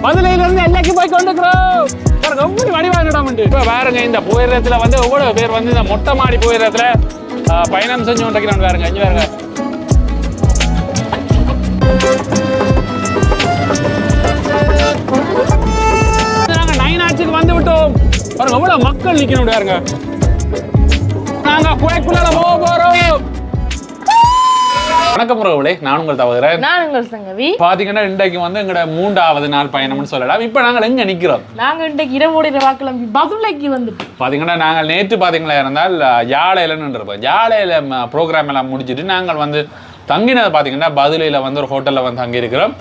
மதுரையில இருந்து எல்லைக்கு போய் கொண்டிருக்கிறோம். ரொம்ப வடிவாயிடம் உண்டு. இப்ப பாருங்க இந்த போயிடத்துல வந்து எவ்வளவு பேர் வந்து இந்த மொட்டை மாடி போயிடத்துல பயணம் செஞ்சு கொண்டிருக்கிறாங்க. பாருங்க இங்க பாருங்க. நாங்க 9 ஆட்சிக்கு வந்து விட்டோம். பாருங்க எவ்வளவு மக்கள் நிக்கணும். பாருங்க நாங்க குகைக்குள்ள போக போறோம். வணக்கம் உறவுகளே, நான் உங்கள் தவறுகிறேன். நான் உங்கள் சங்கவி. பாத்தீங்கன்னா இன்றைக்கு வந்து எங்களோட 3வது நாள் பயணம்னு சொல்லலாம். இப்ப நாங்கள் எங்க நிக்கிறோம்? நாங்க இன்றைக்கு இரவோடு வாக்கிழம்பி பதுளைக்கு வந்துட்டோம். பாத்தீங்கன்னா நாங்கள் நேற்று பாத்தீங்களா இருந்தால் யாழையிலன்னு இருப்போம். யாழையில ப்ரோக்ராம் எல்லாம் முடிச்சுட்டு நாங்கள் வந்து தங்கினது பாத்தீங்கன்னா பதுளையில வந்து ஒரு ஹோட்டல்ல வந்து தங்கி இருக்கிறோம்.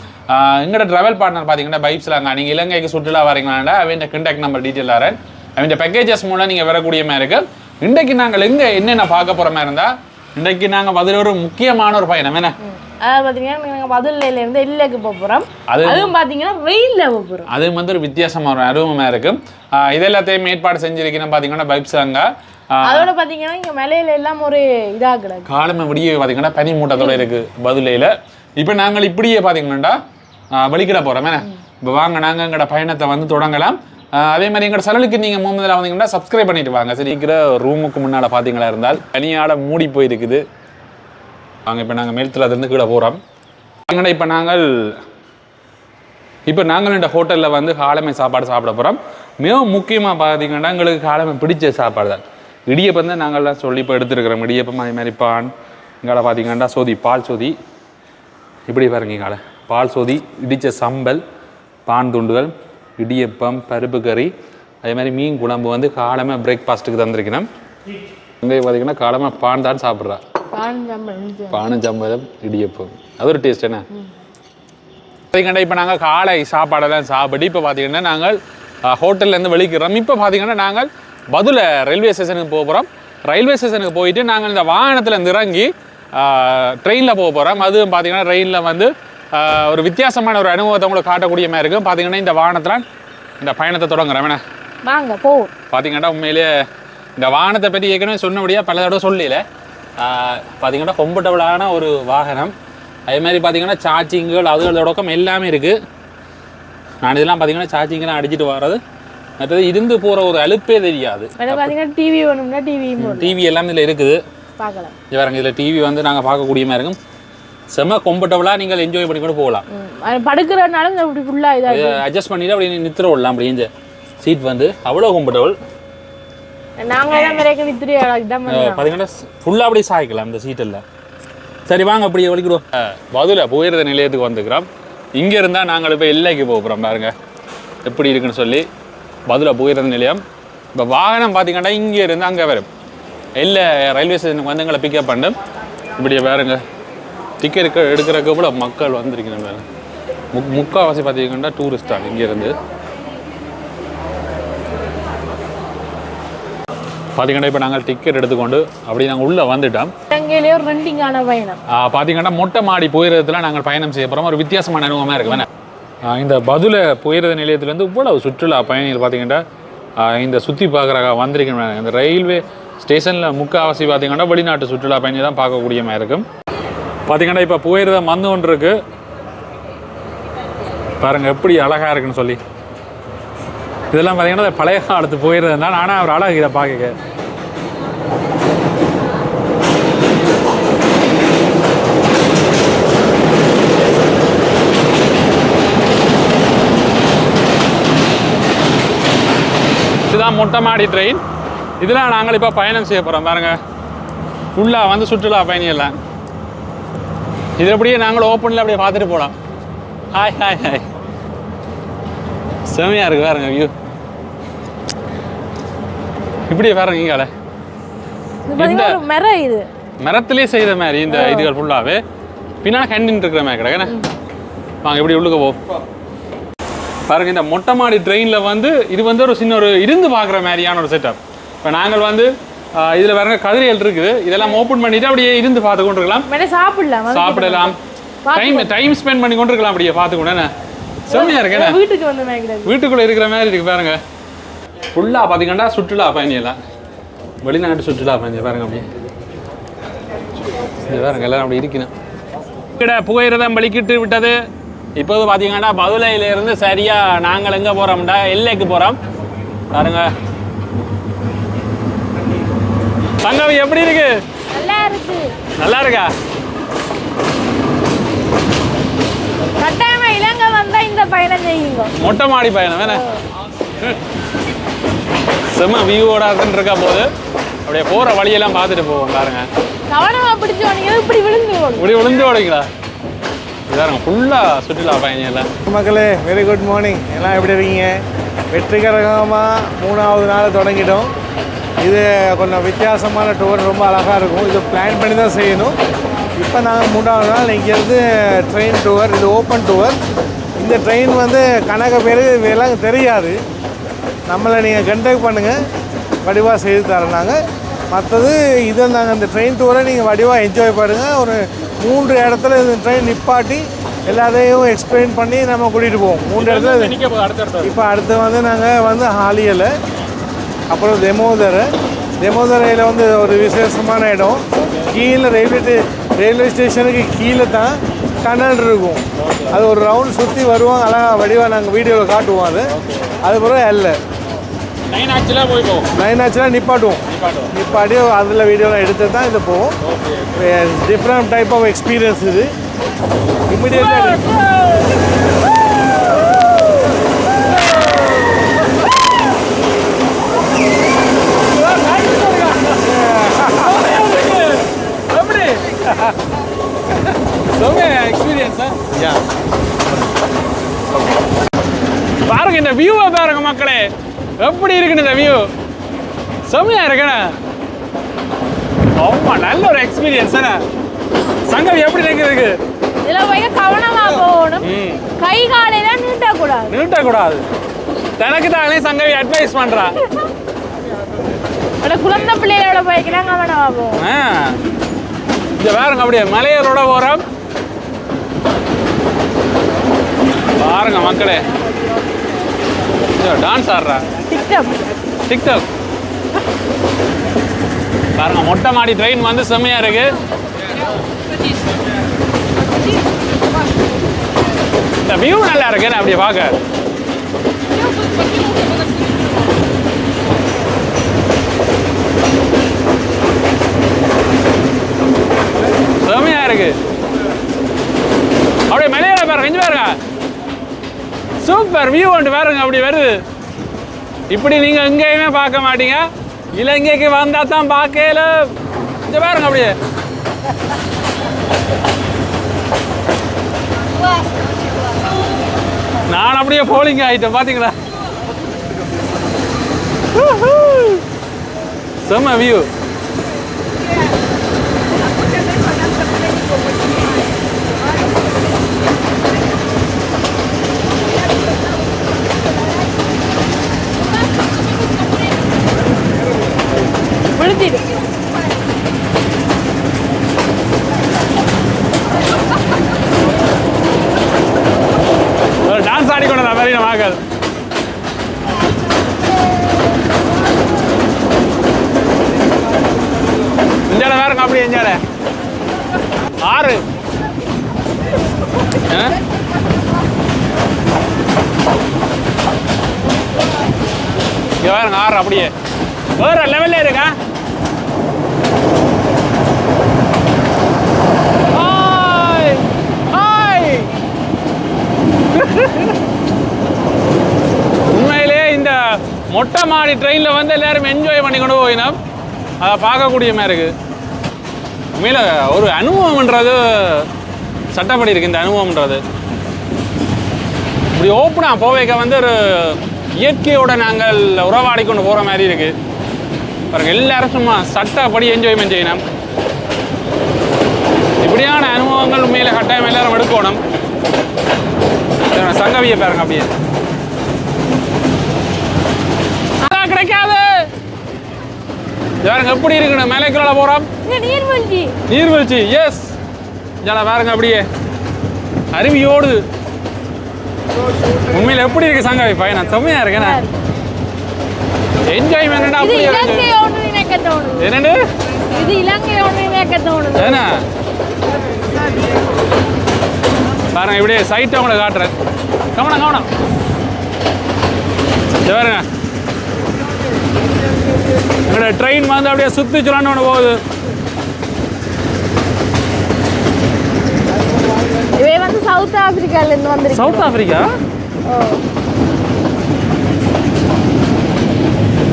எங்களோட டிராவல் பார்ட்னர் பாத்தீங்கன்னா பைப்ஸ்ல நீங்க இலங்கைக்கு சுற்றுலா வரீங்களா அவன் கான்டாக்ட் நம்பர் டீட்டெயில் தரேன். அவன் பேக்கேஜஸ் மூலம் நீங்க வரக்கூடிய மாதிரி இருக்கு. இன்றைக்கு நாங்கள் எங்க என்னென்ன பார்க்க போற மாதிரி இருந்தா இன்றைக்கு நாங்க பதில் ஒரு முக்கியமான ஒரு பயணம் என்ன பாத்தீங்கன்னா நாங்க பதுளையில இருந்து எல்லைக்கு போறோம். அதுவும் பாத்தீங்கன்னா ரயில்ல போறோம். அது வந்து ஒரு வித்தியாசமா ஒரு அருவமா இருக்கு. இதெல்லாத்தையும் ஏற்பாடு செஞ்சிருக்கணும் பாத்தீங்கன்னா பைப்ஸ் அங்க. அதோட பாத்தீங்கன்னா இங்க மலையில எல்லாம் ஒரு இதா கிடக்கு. காலமே விடிய பாத்தீங்கன்னா பனி மூட்டத்தோட இருக்கு பதுளையில. இப்ப நாங்கள் இப்படியே பாத்தீங்கன்னா வெளிக்கிட போறோம் என்ன. இப்ப வாங்க நாங்க எங்களோட பயணத்தை வந்து தொடங்கலாம். அதே மாதிரி எங்களோட சேனலுக்கு நீங்க முதல்ல வந்தீங்கன்னா சப்ஸ்கிரைப் பண்ணிட்டு வாங்க. சரி, இருக்கிற ரூமுக்கு முன்னால பாத்தீங்களா இருந்தால் பனியால மூடி போயிருக்குது. வாங்க இப்ப நாங்க மேல்த்துல இருந்து கீழே போறோம். இப்ப நாங்கள் இந்த ஹோட்டல்ல வந்து காலமை சாப்பாடு சாப்பிட போறோம். மிகவும் முக்கியமா பாத்தீங்கன்னா எங்களுக்கு காலமை பிடிச்ச சாப்பாடு தான் இடியப்பம் தான். நாங்கள்லாம் சொல்லி இப்போ எடுத்துருக்கிறோம். இடியப்பம் அதே மாதிரி பான் இங்கால பாத்தீங்கன்னா சோதி பால் சோதி இப்படி பாருங்க. இங்கால பால் சோதி, இடிச்ச சம்பல், பான் துண்டுகள், இடியப்பம், பருப்பு கறி, அதே மாதிரி மீன் குழம்பு வந்து காலமாக பிரேக்ஃபாஸ்ட்டுக்கு தந்திருக்கணும். இங்கே பார்த்தீங்கன்னா காலமாக பான் தான் சாப்பிட்றா. பானும் சம்பளம் இடியப்பம் அது ஒரு டேஸ்ட் என்ன. பார்த்தீங்கன்னா இப்போ நாங்கள் காலை சாப்பாடெல்லாம் சாப்பிட்டு இப்போ பார்த்தீங்கன்னா நாங்கள் ஹோட்டல்லேருந்து வெளிக்கிறோம். இப்போ பார்த்தீங்கன்னா நாங்கள் பதுளை ரயில்வே ஸ்டேஷனுக்கு போக போகிறோம். ரயில்வே ஸ்டேஷனுக்கு போயிட்டு நாங்கள் இந்த வாகனத்தில் இறங்கி ட்ரெயினில் போக போகிறோம். அதுவும் பார்த்தீங்கன்னா ட்ரெயினில் வந்து ஒரு வித்தியாசமான ஒரு அனுபவத்தை உங்களுக்கு காட்டக்கூடிய மாதிரி இருக்கும். பார்த்தீங்கன்னா இந்த வாகனத்தில் இந்த பயணத்தை தொடங்குறோம் என்ன. வாங்க போ. பார்த்தீங்கன்னா உண்மையிலேயே இந்த வாகனத்தை பற்றி ஏற்கனவே சொன்னபடியாக பல தடவை சொல்லல. பார்த்தீங்கன்னா கம்ஃபர்டபுளான ஒரு வாகனம். அதே மாதிரி பார்த்தீங்கன்னா சார்ஜிங்குகள் அதுகளோடக்கம் எல்லாமே இருக்குது. நான் இதெல்லாம் பார்த்தீங்கன்னா சார்ஜிங்கெல்லாம் அடிச்சுட்டு வர்றது மற்றது இருந்து போகிற ஒரு அலுப்பே தெரியாது. டிவி வேணும்னா டிவி எல்லாமே இதில் இருக்குது. பார்க்கலாம். பாருங்க இதில் டிவி வந்து நாங்கள் பார்க்கக்கூடிய மாதிரி இருக்கும். செம்ம கம்ஃபர்டபுளாக நீங்கள் என்ஜாய் பண்ணி கூட போகலாம். படுக்கிறனாலும் இப்படி ஃபுல்லாக இதாக அட்ஜஸ்ட் பண்ணிட்டு அப்படி நித்திர விடலாம். அப்படி இந்த சீட் வந்து அவ்வளோ கம்ஃபர்டபுள். நாங்கள் தான் நிறைய நித்திரி பார்த்தீங்கன்னா ஃபுல்லாக அப்படியே சாய்க்கலாம் இந்த சீட்டில். சரி வாங்க அப்படியே வலிக்கிடுவோம். பதுளை போயிடுற நிலையத்துக்கு வந்துக்கிறோம். இங்கே இருந்தால் நாங்கள் இப்போ எல்லைக்கு போகிறோம். பாருங்க எப்படி இருக்குன்னு சொல்லி பதுளை போயிடுற நிலையம். இப்போ வாகனம் பார்த்தீங்கன்னா இங்கே இருந்து அங்கே வரும். இல்லை ரயில்வே ஸ்டேஷனுக்கு வந்து எங்களை பிக்கப் பண்ணும். இப்படியே பாருங்க டிக்கெட் எடுக்கிறதுக்கு கூட மக்கள் வந்திருக்கிறாங்க. முக்கால்வாசி பார்த்தீங்கன்னா டூரிஸ்டாக இங்கேருந்து பார்த்தீங்கன்னா இப்போ நாங்கள் டிக்கெட் எடுத்துக்கொண்டு அப்படி நாங்கள் உள்ளே வந்துட்டோம். பார்த்தீங்கன்னா மொட்டை மாடி போயிடுறதுல நாங்கள் பயணம் செய்ய போகிறோம். ஒரு வித்தியாசமான அனுபவமாக இருக்கு வேணா. இந்த பதுளை போயிடுற நிலையத்துலேருந்து இவ்வளவு சுற்றுலா பயணிகள் பார்த்தீங்கன்னா இந்த சுற்றி பார்க்குறாங்க வந்திருக்கேன். இந்த ரயில்வே ஸ்டேஷனில் முக்கால்வாசி பார்த்தீங்கன்னா வெளிநாட்டு சுற்றுலா பயணிகள் தான் பார்க்கக்கூடிய மாதிரி இருக்கும். பார்த்தீங்கன்னா இப்போ போயிடுறத வந்து ஒன்று இருக்கு பாருங்க எப்படி அழகாக இருக்குன்னு சொல்லி. இதெல்லாம் பார்த்தீங்கன்னா பழைய காலத்து போயிடுறது தான். ஆனால் அவர் அழகு இதை பார்க்க இதுதான் மொட்டை மாடி ட்ரெயின். இதெல்லாம் நாங்கள் இப்போ பயணம் செய்ய போகிறோம். பாருங்க ஃபுல்லாக வந்து சுற்றுலா பயணியெல்லாம் இது அப்படியே நாங்களும் ஓப்பனில் அப்படியே பார்த்துட்டு போகலாம். ஹாய் ஹாய் ஹாய் செமையாக இருக்குது பாருங்க வியூ. இப்படியே பாருங்க இங்கால இது மரத்திலே செய்த மாதிரி இந்த இதுகள் ஃபுல்லாகவே பின்னால் கண்டின்னு இருக்கிற மாதிரி கிடக்குண்ணே. வாங்க இப்படி உள்ளுக்க போ. பாருங்க இந்த மொட்டை மாடி ட்ரெயினில் வந்து இது வந்து ஒரு சின்ன ஒரு இருந்து பார்க்குற மாதிரியான ஒரு செட்டப். இப்போ நாங்கள் வந்து இதில் பாருங்க கதிரைகள் இருக்குது. இதெல்லாம் ஓப்பன் பண்ணிட்டு அப்படியே இருந்து பார்த்து கொண்டு இருக்கலாம். சாப்பிடலாம். டைம் ஸ்பெண்ட் பண்ணி கொண்டு இருக்கலாம். அப்படியே பார்த்து கொண்டு செம்மையா இருக்கு. வீட்டுக்குள்ள இருக்கிற மாதிரி இருக்கு பாருங்க. ஃபுல்லா பாத்தீங்கன்னா சுற்றுலா பயணியெல்லாம் வெளிநாட்டு சுற்றுலா பயணி பாருங்க. அப்படியே பாருங்க எல்லாரும் அப்படி இருக்கணும். புகையிரதம் வலிக்கிட்டு விட்டது. இப்போது பார்த்தீங்கன்னா பதுளையிலேருந்து சரியாக நாங்கள் எங்கே போகிறோம்டா எல்லைக்கு போகிறோம் பாருங்க. சங்கவி எப்படி இருக்கு? நல்லா இருக்கு. நல்லா இருக்கா? கட்டாயமா இலங்கை வந்தா இந்த பயணம் செய்யுங்க. மொட்டை மாடி பயணம் வேணா செம்ம வியூவோட இருக்கா போது அப்படியே போகிற வழியெல்லாம் பார்த்துட்டு போவோம் பாருங்க. கவனமா பிடிச்சு ஓடிங்க. இப்படி விழுந்து ஓடிங்களா? இதாருங்க ஃபுல்லாக சுற்றுலா பயணிகள். மக்களே வெரி குட் மார்னிங். எல்லாம் எப்படி இருக்கீங்க? வெற்றிகரமாக 3வது நாள் தொடங்கிட்டோம். இது கொஞ்சம் வித்தியாசமான டூர், ரொம்ப அழகாக இருக்கும். இது பிளான் பண்ணி தான் செய்யணும். இப்போ நாங்கள் 3வது நாள் இங்கேருந்து ட்ரெயின் டூர். இது ஓப்பன் டூர். இந்த ட்ரெயின் வந்து கணக்கு பேர் இதெல்லாம் தெரியாது. நம்மளை நீங்கள் கண்டக்ட் பண்ணுங்கள், வடிவாக செய்து தரோம். மற்றது இதை நாங்கள் இந்த ட்ரெயின் டூரை நீங்கள் வடிவாக என்ஜாய் பண்ணுங்கள். ஒரு 3 இடத்துல இந்த ட்ரெயின் நிப்பாட்டி எல்லாத்தையும் எக்ஸ்பிளைன் பண்ணி நம்ம கூட்டிகிட்டு போவோம். 3 இடத்துல. இப்போ அடுத்து வந்து நாங்கள் வந்து ஹாலியல், அப்புறம் தெமோதரையில் வந்து ஒரு விசேஷமான இடம். கீழே ரயில்வே ஸ்டேஷனுக்கு கீழே தான் டனல் இருக்கும். அது ஒரு ரவுண்ட் சுற்றி வருவோம், அழகாக வடிவாக நாங்கள் வீடியோவில் காட்டுவோம். அதுக்கப்புறம் லைன் ஆக்சுவலாக நிப்பாட்டி அதில் வீடியோலாம் எடுத்து தான் இது போவோம். டிஃப்ரெண்ட் டைப் ஆஃப் எக்ஸ்பீரியன்ஸ் இது. இம்மிடியேட்டாக பாருங்க இந்த வியூவை பாருங்க மக்களே, எப்படி இருக்குன்னு இந்த வியூ. செம்மையா இருக்கண்ணா. ஆமா, நல்ல ஒரு எக்ஸ்பீரியன்ஸ். சங்கவி எப்படி இருக்கு? இதுல போய் கவனமா போகணும். கை காலையில நீட்டக்கூடாது. தனக்கு தானே சங்கவி அட்வைஸ் பண்றா. குழந்தை பிள்ளைகளோட போய்க்கலாம் கவனமா போகும். இந்த பாருங்க அப்படியே மலையரோட போறோம் பாருங்க மக்களே. டான்ஸ் ஆடுறா டிக்டாக் பாருங்க. மொட்டை மாடி ட்ரெயின் வந்து செம்மையா இருக்கு. இந்த வியூ நல்லா இருக்கு அப்படியே பார்க்க. செம்மையா இருக்கு. அப்படியே மலையில பாருங்க, இங்க பாருங்க. சூப்பர் வியூ ஒன்று பாருங்க அப்படி வருது. இப்படி நீங்க எங்கேயுமே பார்க்க மாட்டீங்க. இலங்கைக்கு வந்தா தான் பார்க்கல. இங்க பாருங்க அப்படியே. நான் அப்படியே போலிங்க ஆயிட்டேன் பாத்தீங்களா? செம்ம வியூ. டான்ஸ் ஆடிக்கொண்ட மாதிரி நம்ம ஆகாது. இஞ்சால வேறுங்க அப்படி இஞ்சால 6 இங்க வேறுங்க 6 அப்படியே வேற லெவல்ல இருக்க. உண்மையிலே இந்த மொட்டை மாடி ட்ரெயினில் வந்து எல்லாரும் என்ஜாய் பண்ணி கொண்டு போயினோம். அதை பார்க்கக்கூடிய மாதிரி இருக்கு. உண்மையில ஒரு அனுபவம்ன்றது சட்டப்படி இருக்கு. இந்த அனுபவம்ன்றது இப்படி ஓப்பனாக போவைக்க வந்து ஒரு இயற்கையோட நாங்கள் உறவாடி கொண்டு போகிற மாதிரி இருக்கு. பாருங்க, எல்லாரும் சும்மா சட்டப்படி என்ஜாய்மெண்ட் செய்யணும். இப்படியான அனுபவங்கள் உண்மையில கட்டாயம் எல்லாரும் எடுக்கணும். சங்கவியை பாருங்க அப்படியே. அதான் கிடைக்காது. பாருங்க எப்படி இருக்குன்னு. மேலைக்குள்ள போறோம். நீர்வீழ்ச்சி எஸ். பாருங்க அப்படியே அருவியோடு. உண்மையில எப்படி இருக்கு சங்கவி பயணம்? செம்மையா இருக்கேன். என்ஜாய்மெண்ட் அப்படியே என்னண்டு இது இலங்கை ஒன்று ஏன்னா பாருங்க இப்படியே சைட்டை உங்களை காட்டுறேன். கவனம் கவனம். பாருங்க எங்களோட ட்ரெயின் வந்து அப்படியே சுற்றி சொல்லான்னு ஒன்று போகுது. இவே வந்து சவுத் ஆப்பிரிக்காலேருந்து வந்துருக்கு. South Africa?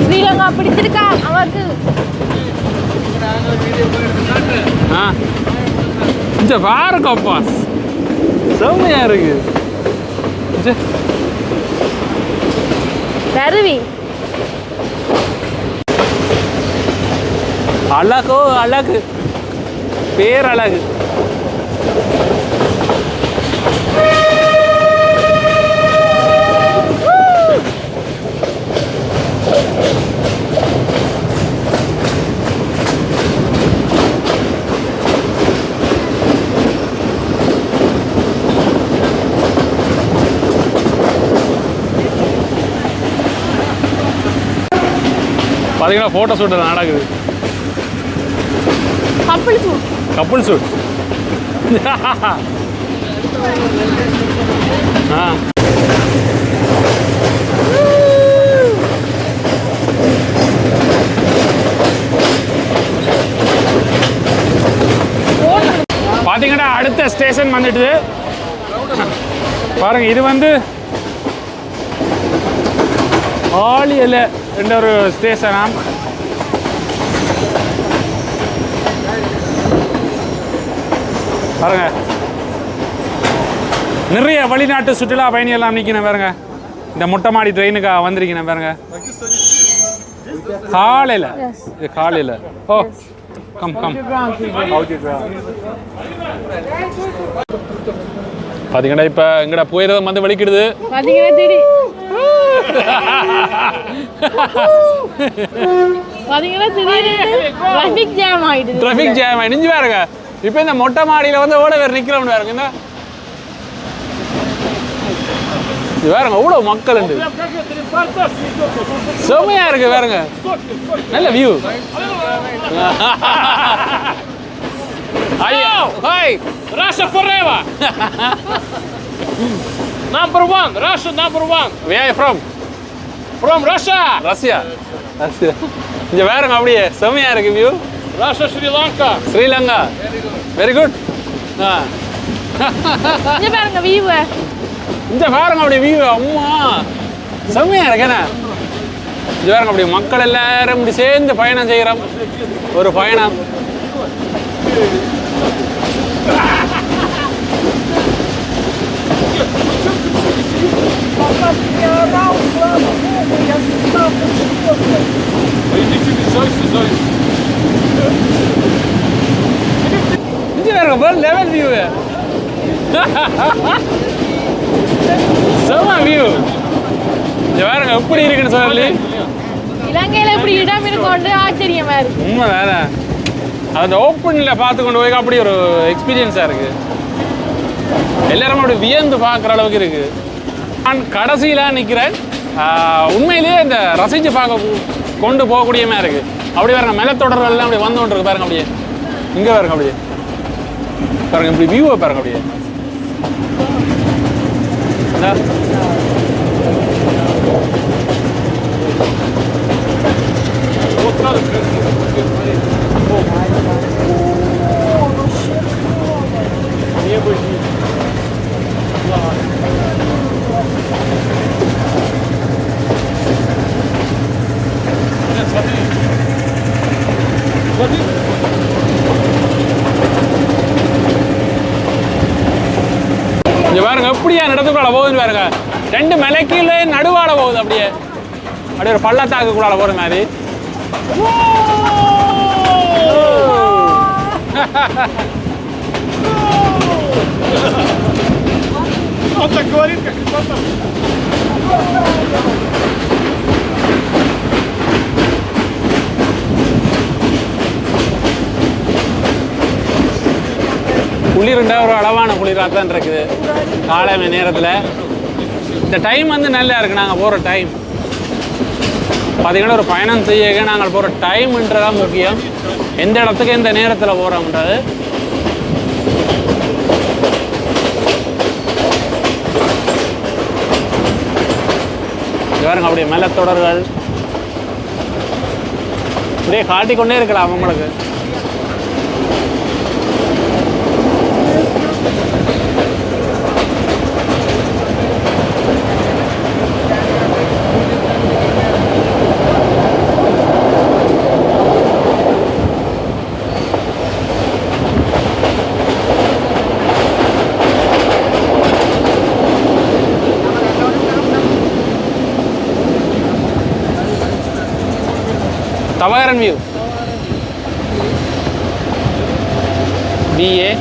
ஸ்ரீலங்கா பிடிச்சிருக்கா அவருக்கு? ஆ இந்த பாருங்கப்பா செம்மையா இருக்கு. தருவி அழகோ அழகு, பேரழகு. பார்த்தீங்கன்னா ஃபோட்டோ ஷூட் நடக்குது. கப்பல் சூட். Couple suit. ஆ பார்த்தீங்கன்னா அடுத்த ஸ்டேஷன் வந்துட்டு பாருங்க. இது வந்து ஆலியல என்ற ஒரு ஸ்டேஷனா. பாருங்க நிறைய வெளிநாட்டு சுற்றுலா பயணிகள்லாம் நிற்கணும் பாருங்க. இந்த மொட்டை மாடி ட்ரெயினுக்காக வந்திருக்கணும் பாருங்க. காலையில் இது காலையில். ஓ கம் கம். பார்த்தீங்கன்னா இப்போ எங்கடா போயிடுறது வந்து வலிக்கிடுது. பார்த்தீங்கன்னா திடீர் டிராஃபிக் ஜாம் ஆயிடுது. டிராஃபிக் ஜாம் ஆயிடுச்சு பாருங்க. இப்போ இந்த மொட்டை மாடியில் வந்து எவ்வளோ பேர் நிற்கிறோம்னு பாருங்க. இந்த இது பாருங்க எவ்வளோ மக்கள் உண்டு. செம்மையா இருக்கு பாருங்க. நல்ல வியூ. ஐயோ hi Russia forever. Number one, Russia number one. Where are you from? From Russia. Russia. Russia. இங்க பாருங்க அப்படியே செம்மையா இருக்கு view. Russia, Sri Lanka. Sri Lanka. Very good. இங்க பாருங்க வியூ. இங்க பாருங்க அப்படியே வியூ. அம்மா செம்மையா இருக்குண்ணே. இங்க பாருங்க அப்படியே மக்கள் எல்லாரும் இப்படி சேர்ந்து பயணம் செய்கிறோம். ஒரு பயணம். இங்க பாருங்க பாரு லெவல் வியூ. செம்ம வியூ. இங்க பாருங்க எப்படி இருக்குன்னு சொல்லி. இலங்கையில இப்படி இடம் இருக்கோண்டு ஆச்சரியமா இருக்கு. உண்மை வேற. அந்த ஓப்பனில் பார்த்து கொண்டு போய் அப்படி ஒரு எக்ஸ்பீரியன்ஸாக இருக்கு. எல்லாரும் அப்படி வியந்து பார்க்குற அளவுக்கு இருக்கு. நான் கடைசியில் நிற்கிறேன். உண்மையிலேயே இந்த ரசித்து பார்க்க கொண்டு போகக்கூடிய மாதிரி இருக்கு. அப்படி பாருங்க மேலத்தொடரெல்லாம் அப்படி வந்து கொண்டு இருக்கு பாருங்க. அப்படியே இங்கே பாருங்க அப்படியே பாருங்க இப்படி வியூவை பாருங்க அப்படியே. இங்க பாருங்க எப்படியா நடத்துக்குள்ள போகுதுன்னு பாருங்க. ரெண்டு மலைக்கீழே நடுவாட போகுது. அப்படியே அப்படியே ஒரு பள்ளத்தாக்குக்குள்ளால போற மாதிரி. குளிர்ண்டா ஒரு அளவான குளிராக தான் இருக்குது காலை நேரத்தில். இந்த டைம் வந்து நல்லா இருக்குது. நாங்கள் போகிற டைம் பார்த்தீங்கன்னா ஒரு பயணம் செய்ய நாங்கள் போகிற டைம்ன்றதான் முக்கியம். எந்த இடத்துக்கு எந்த நேரத்தில் போகிறோம்ன்றது. பாருங்க அப்படியே மலைத்தொடர்கள் அப்படியே காட்டிக்கொண்டே இருக்கலாம் உங்களுக்கு. Tawaran view. BA.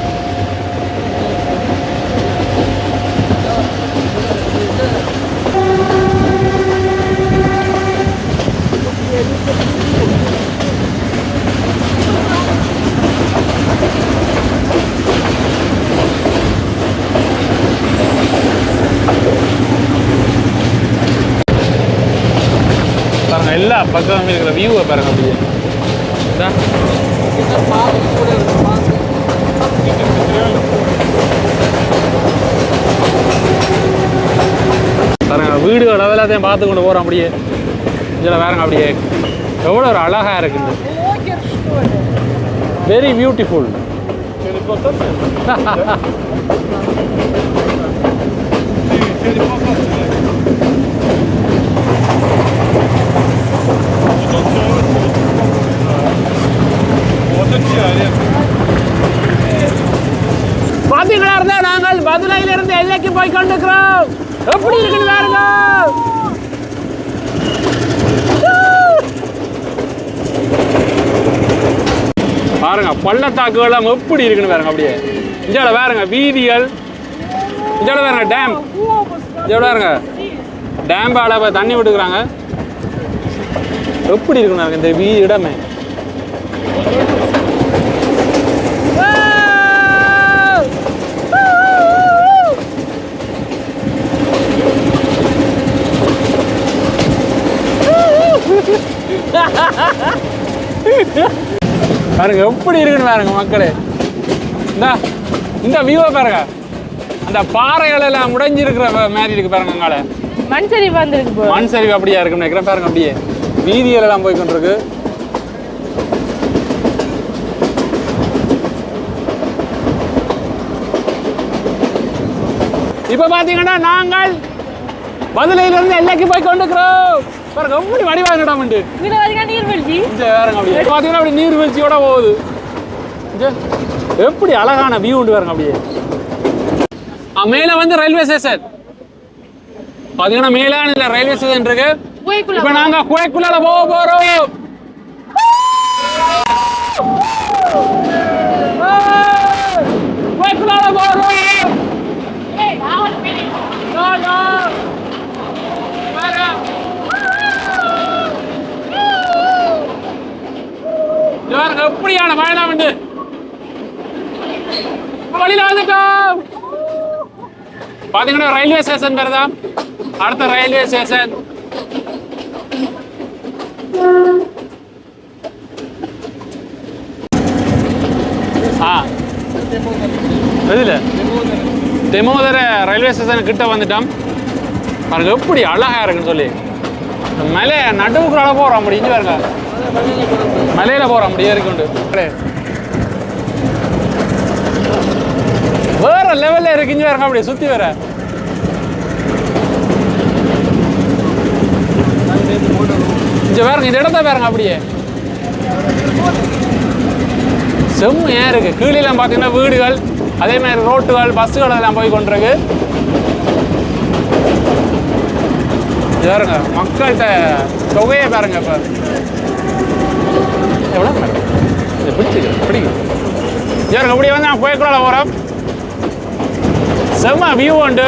பாருங்க எல்லா பக்கமும் இருக்கிற வியூவை பாருங்க அப்படியே. பாருங்க வீடுகள் அதெல்லாத்தையும் பார்த்து கொண்டு போகிறோம் அப்படியே. இதில் பாருங்க அப்படியே எவ்வளோ ஒரு அழகாக இருக்குது. Very beautiful. பாத்தீங்களா இருந்தா நாங்கள் மதுரையில இருந்து எல்லைக்கு போய் கொண்டிருக்கிறோம். எப்படி இருக்குன்னு பாருங்க. பாருங்க பள்ளத்தாக்குகள் எப்படி இருக்குன்னு பாருங்க அப்படியே. இஞ்சால பாருங்க வீதிகள், இஞ்சால பாருங்க டேம், இஞ்சால பாருங்க டேம் அளவு தண்ணி விட்டுக்கிறாங்க. எப்படி இருக்குன்னு இந்த இடமே. பாருங்க எப்படி இருக்குன்னு பாருங்க மக்களே. இந்த வியூவை பாருங்க. அந்த பாறைகள் எல்லாம் முடைஞ்சிருக்கிற மாதிரி இருக்கு பாருங்க. அங்கால மண் சரிவு வந்துருக்கு. மண் சரிவு அப்படியா இருக்குன்னு நினைக்கிறேன். பாருங்க அப்படியே வீதிகள் எல்லாம் போய் கொண்டிருக்கு. இப்ப பாத்தீங்கன்னா நாங்கள் மதுரையில இருந்து எல்லைக்கு போய் கொண்டிருக்கிறோம். பாருங்க எப்படி வடிவாக இடம் உண்டு. நீர்வீழ்ச்சி பாருங்க அப்படியே பாத்தீங்கன்னா அப்படி நீர்வீழ்ச்சியோட போகுது. எப்படி அழகான வியூ உண்டு பாருங்க அப்படியே. மேல வந்து ரயில்வே ஸ்டேஷன் பாத்தீங்கன்னா மேலான ரயில்வே ஸ்டேஷன் இருக்கு. இப்ப நாங்க குகைக்குள்ள போக போறோம். குகைக்குள்ள போறோம். எப்படியான பயணம் உண்டு. வழியில வந்துட்டோம். பாத்தீங்கன்னா ரயில்வே ஸ்டேஷன் பேர் தான். அடுத்த ரயில்வே ஸ்டேஷன் எதுல தெமோதர ரயில்வே ஸ்டேஷன் கிட்ட வந்துட்டோம். பாருங்க எப்படி அழகா இருக்குன்னு சொல்லி. மலை நடுவுக்குள்ள போறோம் அப்படி. இங்க பாருங்க மலையில போறோம் அப்படி ஏறிக்கொண்டு. வேற லெவல்ல இருக்கு. இங்க பாருங்க அப்படி சுத்தி வர. இங்க பாருங்க இந்த இடத்த பாருங்க அப்படியே செம்மையா இருக்கு. கீழே பாத்தீங்கன்னா வீடுகள், அதே மாதிரி ரோட்டுகள், பஸ்ஸுகள் எல்லாம் போய் கொண்டிருக்கு. பாருங்க மக்கள்கிட்ட தொகையை பாருங்க. இப்ப எவ்வளோ பிடிக்கும். பாருங்க அப்படியே வந்து நான் போய்க்குள்ள போறோம். செம்ம வியூ உண்டு.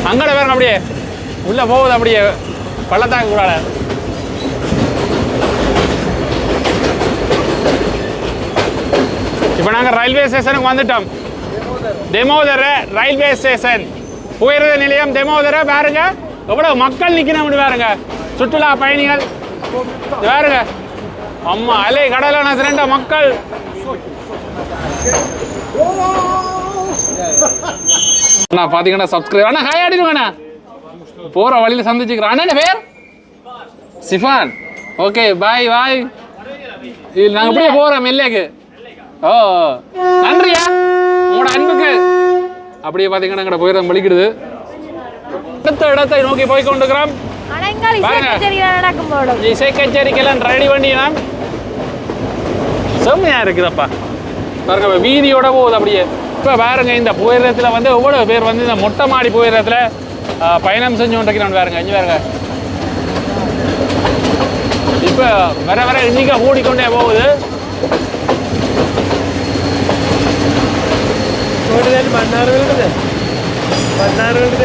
அங்கட பாருங்க அப்படியே உள்ள போகுது அப்படியே பள்ளத்தாக்கு கூட. இப்போ நாங்கள் ரயில்வே ஸ்டேஷனுக்கு வந்துட்டோம். தெமோதர ரயில்வே ஸ்டேஷன் உயர்ந்த நிலையம் தெமோதர. பாருங்க எவ்வளவு மக்கள் நிக்கணும் பாருங்க. சுற்றுலா பயணிகள் யாருங்க அம்மா அலை கடலான திரண்ட மக்கள் அண்ணா பார்த்தீங்கன்னா சப்ஸ்கிரைப் அண்ணா ஹாய் ஆடிடுவாண்ணா போகிற வழியில் சந்திச்சுக்கிறேன் அண்ணா பேர் சிஃபான் ஓகே பாய் பாய் இது நாங்கள் இப்படியே போகிறோம் மெல்லேக்கு ஓ நன்றியா உங்களோட அன்புக்கு அப்படியே பார்த்தீங்கன்னா எங்கள்ட போயிடும் வலிக்கிடுது அடுத்த இடத்தை நோக்கி போய் கொண்டுக்கிறோம் இசை கச்சேரிக்கெல்லாம் ரெடி பண்ணினா செம்மையாக இருக்குதப்பா பாருங்க வீதியோட போகுது அப்படியே இப்போ பாருங்க இந்த புயலத்தில் வந்து எவ்வளோ பேர் வந்து இந்த மொட்டை மாடி புயலத்தில் பயணம் செஞ்சு கொண்டிருக்கிறோம் பாருங்க இங்கே பாருங்க இப்போ வர வர எண்ணிக்கை கூடிக்கொண்டே போகுது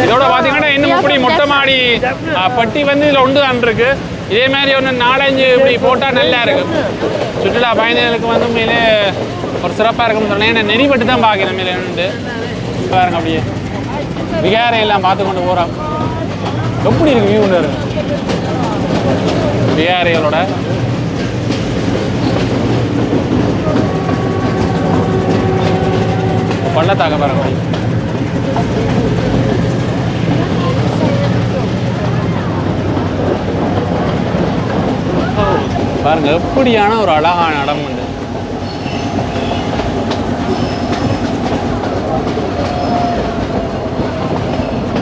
இதோட பார்த்தீங்கன்னா இன்னும் இப்படி மொட்டை மாடி பட்டி வந்து இதில் ஒன்று தான் இருக்கு இதே மாதிரி ஒன்று 4-5 இப்படி போட்டால் நல்லா இருக்கும் சுற்றுலா பயணிகளுக்கு வந்து உண்மையிலே ஒரு சிறப்பாக இருக்கும்னு சொன்னேன் ஏன்னா நெறிப்பட்டு தான் பார்க்கணும் மேலே நின்று பாருங்க அப்படியே விகாரையெல்லாம் பார்த்து கொண்டு போகிறோம் எப்படி இருக்கு வியூ இருக்கு விகாரைகளோட பள்ளத்தாக்க பாருங்க பாருங்க எப்படியான ஒரு அழகான இடம் உண்டு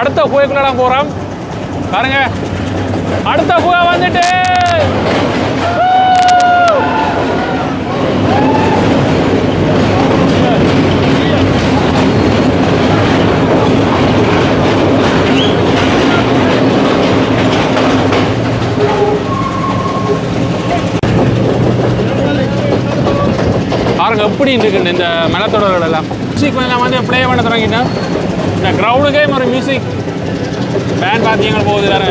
அடுத்த குகைக்குள்ள போறோம் பாருங்க அடுத்த குகை வந்துட்டு பாருங்க எப்படி இருக்குன்னு இந்த மலத்தொடர்கள் எல்லாம் மியூசிக் எல்லாம் வந்து ப்ளே பண்ண தொடங்கிட்டேன் இந்த க்ரௌடுக்கே ஒரு மியூசிக் பேண்ட் பார்த்தீங்கன்னா போகுது வேற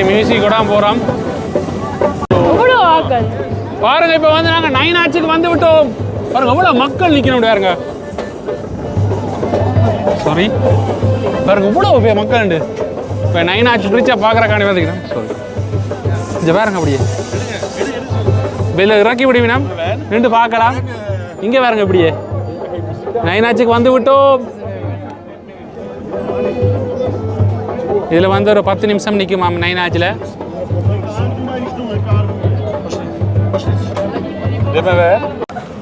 மியூசிக் கூட போகிறோம் பாருங்க இப்போ வந்து நாங்கள் 9 ஆச்சுக்கு வந்து விட்டோம் பாருங்க எவ்வளோ மக்கள் நிற்கணும் பாருங்க சாரி பாருங்க இவ்வளோ மக்கள் உண்டு இப்போ 9 ஆச்சு பிரிச்சா பார்க்குறக்காண்டி வந்துக்கிறேன் சாரி இங்கே பாருங்க அப்படியே வெளில இறக்கி விடுவீனா நின்று பார்க்கலாம் இங்கே பாருங்க இப்படியே 9 ஆச்சுக்கு வந்து விட்டோம் இதில் வந்து ஒரு 10 நிமிஷம் நிற்குமா 9 ஆச்சில்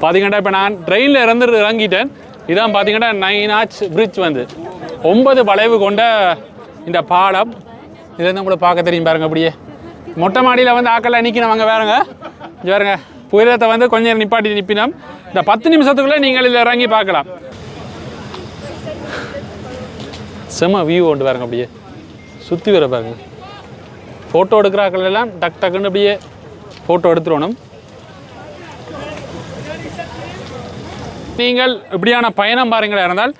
பார்த்தீங்கன்னா இப்போ நான் ட்ரெயினில் இறங்கிட்டேன் இதான் பார்த்தீங்கன்னா 9 ஆச் பிரிட்ஜ் வந்து 9 வளைவு கொண்ட இந்த பாலம் இதுலேருந்து உங்களுக்கு பார்க்க தெரியும் பாருங்க அப்படியே மொட்டை மாடியில் வந்து ஆக்கெல்லாம் நிற்கணும் பாருங்க இங்கே பாருங்க புயலத்தை வந்து கொஞ்சம் நேரம் நிப்பாட்டி நிற்பினோம் இந்த 10 நிமிஷத்துக்குள்ளே நீங்கள் இதில் இறங்கி பார்க்கலாம் செம வியூ கொண்டு பாருங்க அப்படியே சுற்றி வர பாருங்க ஃபோட்டோ எடுக்கிறாக்கள் எல்லாம் டக் டக்குன்னு அப்படியே ஃபோட்டோ எடுத்துடணும் நீங்கள் இப்படியான பயணம் பாருங்களா இருந்தால்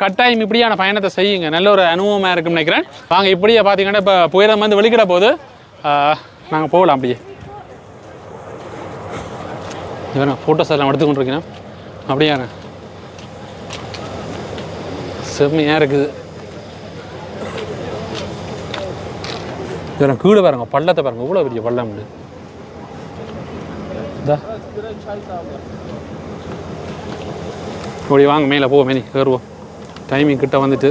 கட்டாயம் இப்படியான பயணத்தை செய்யுங்க நல்ல ஒரு அனுபவமாக இருக்குன்னு நினைக்கிறேன் வாங்க இப்படியே பார்த்தீங்கன்னா இப்போ புயலம் வந்து வெளிக்கிட போது நாங்கள் போகலாம் அப்படியே இவன் ஃபோட்டோஸ் எல்லாம் எடுத்துக்கொண்டிருக்கேன் அப்படியாங்க செம்மையாக இருக்குது இவன் கீழே பாருங்க பள்ளத்தை பாருங்க இவ்வளோ பெரிய பள்ளம் உண்டு அப்படி வாங்க மேலே போவோம் மேனி ஏறுவோம் டைமிங் கிட்ட வந்துட்டு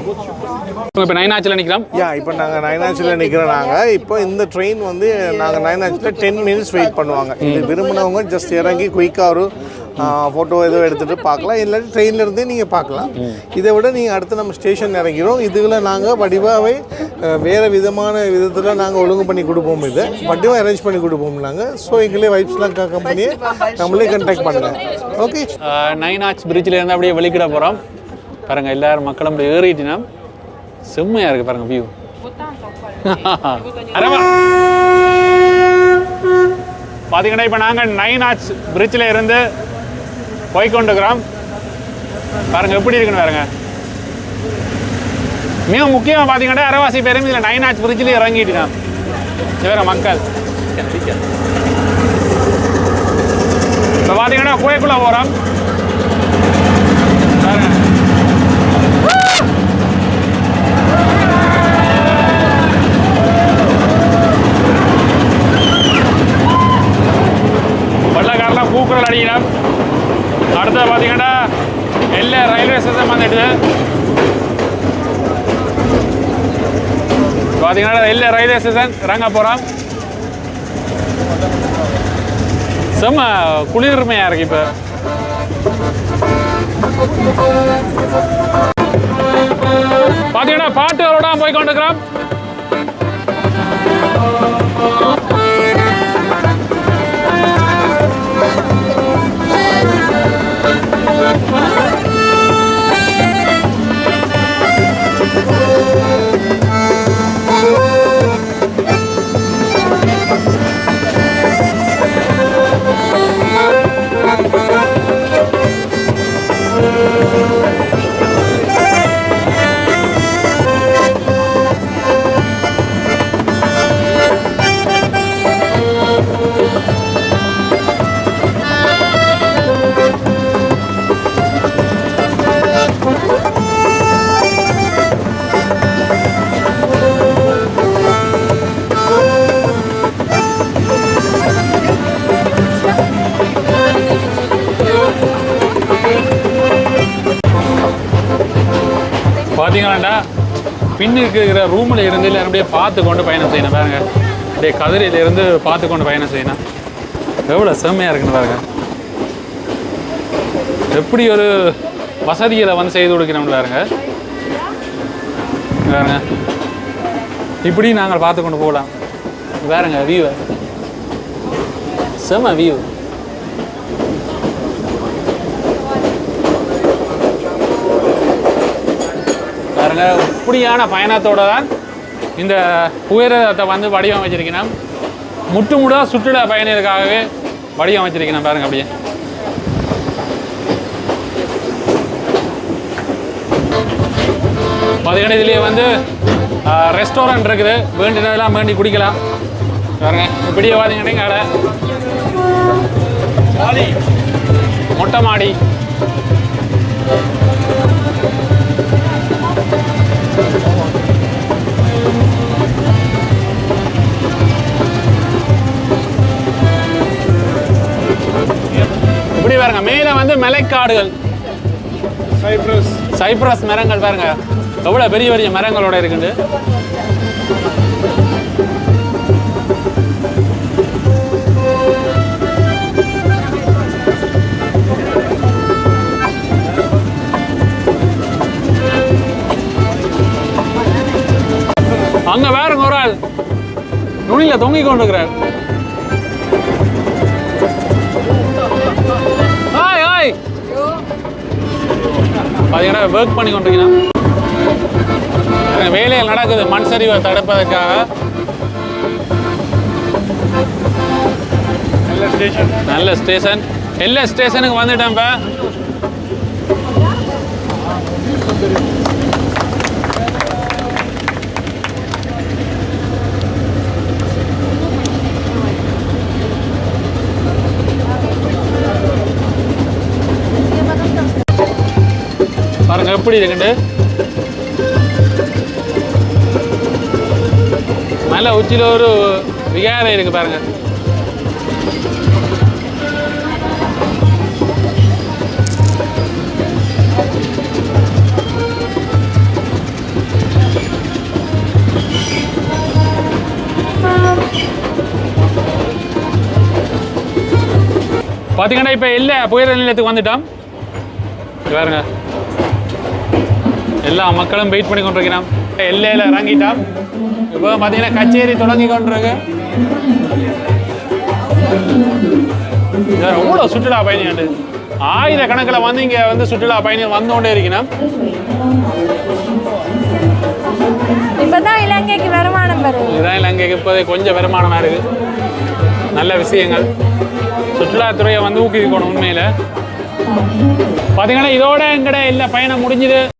இப்போ நைனாச்சில் நிற்கிறோம். இப்போ நாங்கள் நைனாச்சில் நிற்கிறோம். நாங்கள் இப்போ இந்த ட்ரெயின் வந்து நாங்கள் நைனாச்சில் 10 minutes வெயிட் பண்ணுவாங்க. இது விரும்பினவங்க ஜஸ்ட் இறங்கி குயிக்காக ஒரு ஃபோட்டோ ஏதோ எடுத்துகிட்டு பார்க்கலாம், இல்லாட்டி ட்ரெயின்லேருந்தே நீங்கள் பார்க்கலாம். இதை விட நீங்கள் அடுத்து நம்ம ஸ்டேஷன் இறங்கிறோம். இதுகளை நாங்கள் வடிவாகவே வேறு விதத்தில் நாங்கள் ஒழுங்கு பண்ணி கொடுப்போம். இதை வடிவாக அரேஞ்ச் பண்ணி கொடுப்போம் நாங்கள். ஸோ எங்களே வைப்ஸ்லாம் கம்பெனியை நம்மளே கண்டாக்ட் பண்ணுங்கள். ஓகே, நைனாச் பிரிட்ஜில் இருந்து அப்படியே வெளிக்கிட போகிறோம். பாருங்கள், எல்லாரும் மக்களும் அப்படி ஏறிட்டினா செம்மையாக இருக்குது. பாருங்கள் வியூ. பார்த்தீங்கன்னா இப்போ நாங்கள் நைனாச் பிரிட்ஜில் இருந்து போய்கொண்டுக்கிறோம். பாருங்கள் எப்படி இருக்குன்னு பாருங்க. மிக முக்கியமாக பார்த்தீங்கன்னா அரைவாசி பேரும் இதில் நைனாச் பிரிட்ஜில் இறங்கிட்டுருக்கான். வேற மக்கள் இப்போ பார்த்தீங்கன்னா கோயக்குள்ளே போகிறோம். பாருங்க, வெள்ளக்காரெலாம் பூக்குரல் அடிக்கணும். அடுத்தது பார்த்தீங்கன்னா எல்லா ரயில்வே ஸ்டேஷன் வந்துட்டு பார்த்தீங்கன்னா எல்லா ரயில்வே ஸ்டேஷன் இறங்க போகிறோம். செம்ம குளிர்மையாக இருக்கு. இப்போ பார்த்தீங்கன்னா பாட்டுகளோட போய் கொண்டிருக்கிறோம். பார்த்தீங்களாண்டா பின்னுக்கு இருக்கிற ரூமில் இருந்து இல்லை அப்படியே பார்த்து கொண்டு பயணம் செய்யணும். பாருங்க, அப்படியே கதிரையிலேருந்து பார்த்து கொண்டு பயணம் செய்யணும். எவ்வளோ செம்மையாக இருக்குன்னு பாருங்க. எப்படி ஒரு வசதிகளை வந்து செய்து கொடுக்கிறோம்னு பாருங்க. பாருங்க, இப்படி நாங்கள் பார்த்து கொண்டு போகலாம். பாருங்க வியூ, செம்ம வியூ. பாருங்க, இப்படியான பயணத்தோடு தான் இந்த புகையிரதத்தை வந்து வடிவமைச்சிருக்கணும். முற்றுமுழுதாக சுற்றுலா பயணிகளுக்காகவே வடிவமைச்சிருக்கணும். பாருங்க, அப்படியே பார்த்தீங்கன்னா இதுலேயே வந்து ரெஸ்டாரண்ட் இருக்குது. வேண்டினதெல்லாம் வேண்டி குடிக்கலாம். பாருங்க, இப்படியே பார்த்தீங்கன்னா கடை, மொட்டை மாடி. இப்படி பாருங்க, மேலே வந்து மலைக்காடுகள், சைப்ரஸ் மரங்கள். பாருங்க எவ்வளோ பெரிய பெரிய மரங்களோட இருக்குது. அங்க வேறுங்க ஒரு ஆள் நுனியில் தொங்கிக் கொண்டிருக்கிறார். பார்த்தீங்கன்னா ஒர்க் பண்ணி கொண்டிருக்கீங்கன்னா வேலைகள் நடக்குது மண் சரிவை தடுப்பதற்காக. நல்ல ஸ்டேஷன், எல்லா ஸ்டேஷனுக்கு வந்துட்டேன். இப்போ பாருங்க எப்படி இருக்குண்டு. மேலே உச்சியில் ஒரு விகாரை இருக்கு பாருங்க. பார்த்தீங்கன்னா இப்போ இல்லை புயல் நிலையத்துக்கு வந்துட்டோம். பாருங்க எல்லா மக்களும் வெயிட் பண்ணி கொண்டிருக்கிறோம். எல்லையில் இறங்கிட்டோம். இப்போ பார்த்தீங்கன்னா கச்சேரி தொடங்கி கொண்டிருக்கு. எவ்வளோ சுற்றுலா பயணிகள், ஆயிரக்கணக்கில் வந்து இங்கே வந்து சுற்றுலா பயணிகள் வந்து கொண்டே இருக்கணும். இப்பதான் இலங்கைக்கு வருமானம் வருது. இதுதான் இலங்கைக்கு இப்போதே கொஞ்சம் வருமானமாக இருக்கு. நல்ல விஷயங்கள். சுற்றுலாத்துறையை வந்து ஊக்குவிக்கணும் உண்மையில். பார்த்தீங்கன்னா இதோட எங்கட எல்லா பயணம் முடிஞ்சுது.